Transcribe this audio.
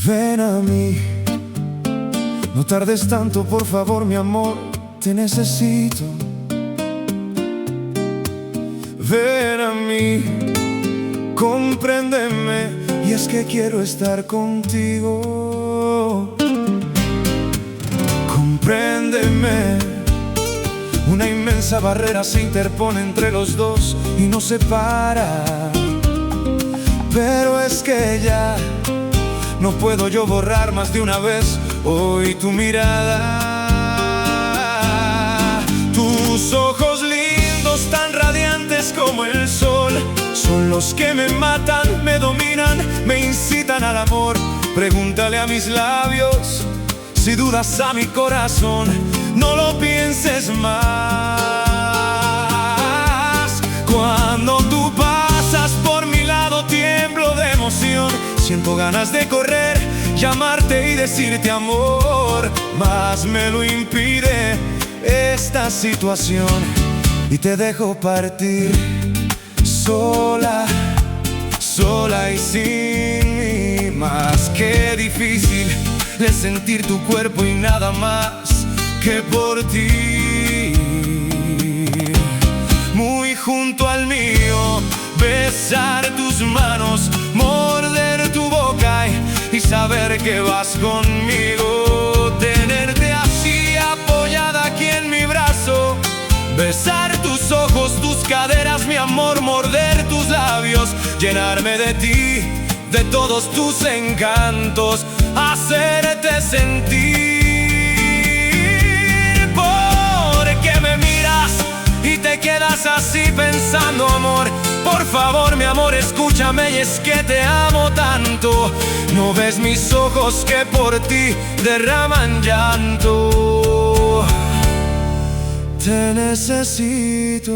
Ven a mí, no tardes tanto, por favor, mi amor, te necesito. Ven a mí, compréndeme, y es que quiero estar contigo. Compréndeme, una inmensa barrera se interpone entre los dos y nos separa. Pero es que ya no puedo yo borrar más de una vez hoy tu mirada. Tus ojos lindos, tan radiantes como el sol, son los que me matan, me dominan, me incitan al amor. Pregúntale a mis labios, si dudas a mi corazón, no lo pienses más. Cuando tú pasas por mi lado tiemblo de emoción, siento ganas de correr, llamarte y decirte amor, mas me lo impide esta situación y te dejo partir sola, sola y sin mí. Más que difícil es sentir tu cuerpo y nada más que por ti. Muy junto al mío, besar tus manos, morder tu boca y saber que vas conmigo. Tenerte así apoyada aquí en mi brazo, besar tus ojos, tus caderas, mi amor, morder tus labios, llenarme de ti, de todos tus encantos, hacerte sentir. Porque me miras y te quedas así pensando, amor. Por favor, mi amor, escúchame, y es que te amo tanto. No ves mis ojos que por ti derraman llanto. Te necesito.